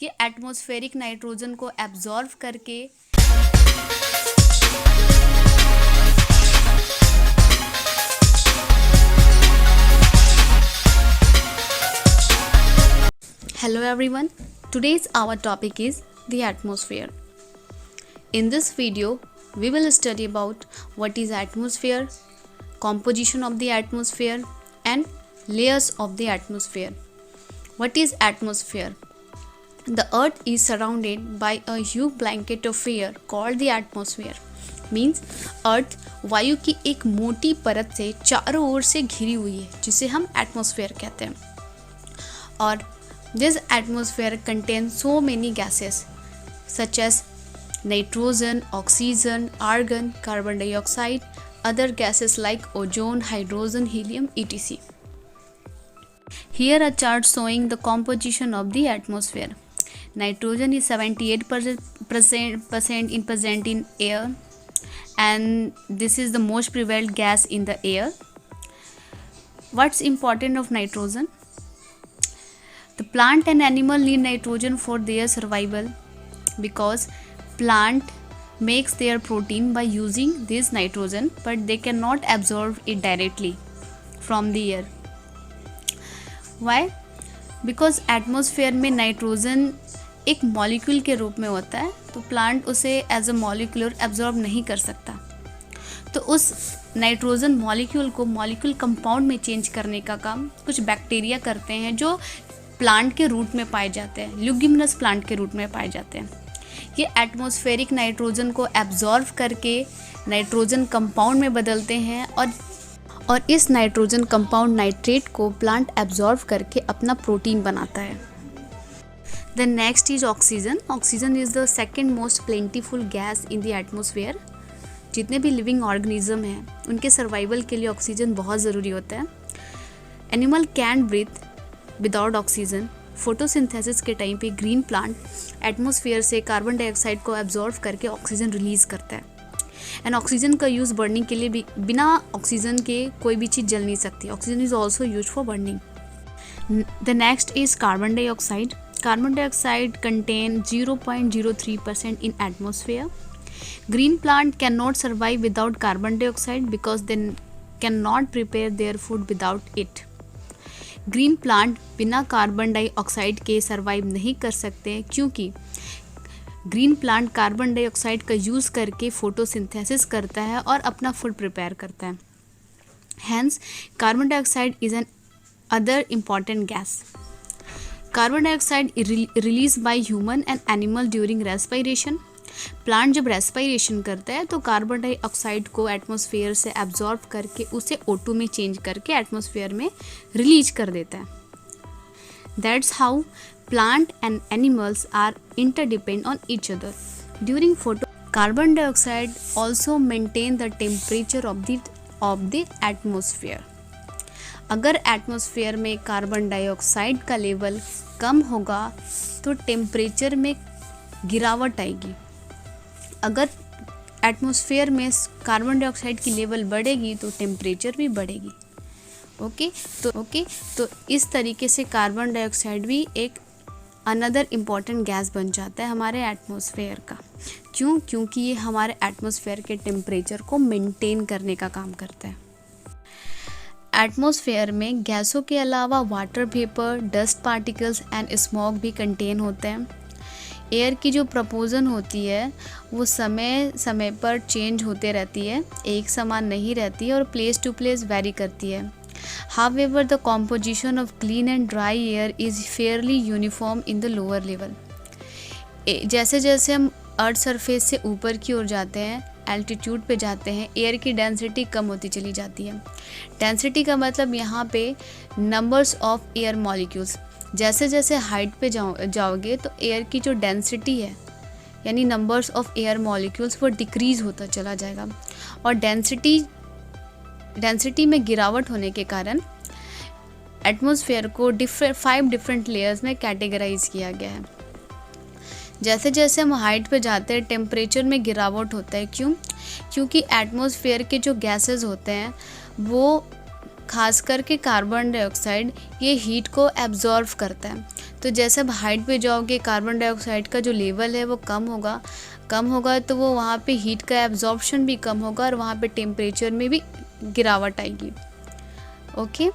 ये atmospheric nitrogen को absorb करके Hello everyone, today's our topic is the atmosphere. In this video, we will study about what is atmosphere, composition of the atmosphere and layers of the atmosphere. What is atmosphere? The earth is surrounded by a huge blanket of air called the atmosphere. Means अर्थ वायु की एक मोटी परत से चारों ओर से घिरी हुई है जिसे हम एटमॉस्फेयर कहते हैं. और this atmosphere contains so many gases such as nitrogen, oxygen, argon, carbon dioxide, other gases like ozone, hydrogen, helium, etc. Here a chart showing the composition of the atmosphere. Nitrogen is 78% present in air, and this is the most prevalent gas in the air. What's important of nitrogen? The plant and animal need nitrogen for their survival because plant makes their protein by using this nitrogen, but they cannot absorb it directly from the air. Why? Because atmosphere में nitrogen एक molecule के रूप में होता है, तो plant उसे as a molecular absorb नहीं कर सकता. तो उस नाइट्रोजन मॉलिक्यूल को मॉलिक्यूल कंपाउंड में चेंज करने का काम कुछ बैक्टीरिया करते हैं जो प्लांट के रूट में पाए जाते हैं, ल्यूगिमिनस प्लांट के रूट में पाए जाते हैं. ये एटमॉस्फेरिक नाइट्रोजन को एब्जॉर्ब करके नाइट्रोजन कंपाउंड में बदलते हैं और इस नाइट्रोजन कंपाउंड नाइट्रेट को प्लांट एब्जॉर्ब करके अपना प्रोटीन बनाता है. The next is oxygen. Oxygen is the second most plentiful gas in the atmosphere. जितने भी लिविंग ऑर्गेनिज्म हैं उनके सर्वाइवल के लिए ऑक्सीजन बहुत ज़रूरी होता है. Animal can breathe without oxygen. Photosynthesis के टाइम पे ग्रीन प्लांट एटमॉस्फेयर से कार्बन डाइऑक्साइड को एब्जॉर्ब करके ऑक्सीजन रिलीज़ करता है. एंड ऑक्सीजन का यूज़ बर्निंग के लिए भी, बिना ऑक्सीजन के कोई भी चीज़ जल नहीं सकती. Oxygen is also use for burning. The next is carbon dioxide. Carbon dioxide contain 0.03% in atmosphere. Green plant cannot survive without carbon dioxide because they cannot prepare their food without it. Green plant बिना carbon dioxide के survive नहीं कर सकते क्योंकि green plant carbon dioxide का use करके photosynthesis करता है और अपना फूड प्रिपेयर करता है. Hence carbon dioxide is an other important gas. Carbon dioxide release by human and animal during respiration. Plant जब रेस्पिरेशन करता है तो कार्बन डाइऑक्साइड को एटमॉस्फेयर से एब्जॉर्ब करके उसे O2 में चेंज करके एटमॉस्फेयर में रिलीज कर देता है. That's how plant and animals are interdepend on each other. During photo carbon dioxide also maintain the temperature of the atmosphere. अगर एटमॉस्फेयर में कार्बन डाइऑक्साइड का लेवल कम होगा तो टेम्परेचर में गिरावट आएगी. अगर एटमॉस्फेयर में कार्बन डाइऑक्साइड की लेवल बढ़ेगी तो टेम्परेचर भी बढ़ेगी. ओके तो इस तरीके से कार्बन डाइऑक्साइड भी एक अनदर इम्पॉर्टेंट गैस बन जाता है हमारे एटमॉस्फेयर का. क्योंकि ये हमारे एटमॉस्फेयर के टेम्परेचर को मेंटेन करने का काम करता है. एटमॉस्फेयर में गैसों के अलावा water vapour, dust particles and smog भी कंटेन होते हैं. एयर की जो प्रपोजन होती है वो समय समय पर चेंज होते रहती है, एक समान नहीं रहती है और प्लेस टू प्लेस वेरी करती है. However the composition of clean and dry air is Fairlie uniform in the lower level. जैसे जैसे हम अर्थ सरफेस से ऊपर की ओर जाते हैं, एल्टीट्यूड पे जाते हैं, एयर की डेंसिटी कम होती चली जाती है. डेंसिटी का मतलब यहाँ पे नंबर्स ऑफ एयर मॉलिक्यूल्स. जैसे जैसे हाइट पे जाओगे तो एयर की जो डेंसिटी है यानी नंबर्स ऑफ एयर मॉलिक्यूल्स वो डिक्रीज़ होता चला जाएगा. और डेंसिटी में गिरावट होने के कारण एटमॉस्फेयर को 5 डिफरेंट लेयर्स में कैटेगराइज किया गया है. जैसे जैसे हम हाइट पे जाते हैं टेम्परेचर में गिरावट होता है. क्योंकि एटमॉस्फेयर के जो गैसेस होते हैं वो खास करके कार्बन डाइऑक्साइड ये हीट को एब्जॉर्व करता है. तो जैसे आप हाइट पे जाओगे कार्बन डाइऑक्साइड का जो लेवल है वो कम होगा तो वो वहाँ पे हीट का एब्जॉर्प्शन भी कम होगा और वहाँ पे टेम्परेचर में भी गिरावट आएगी। ओके।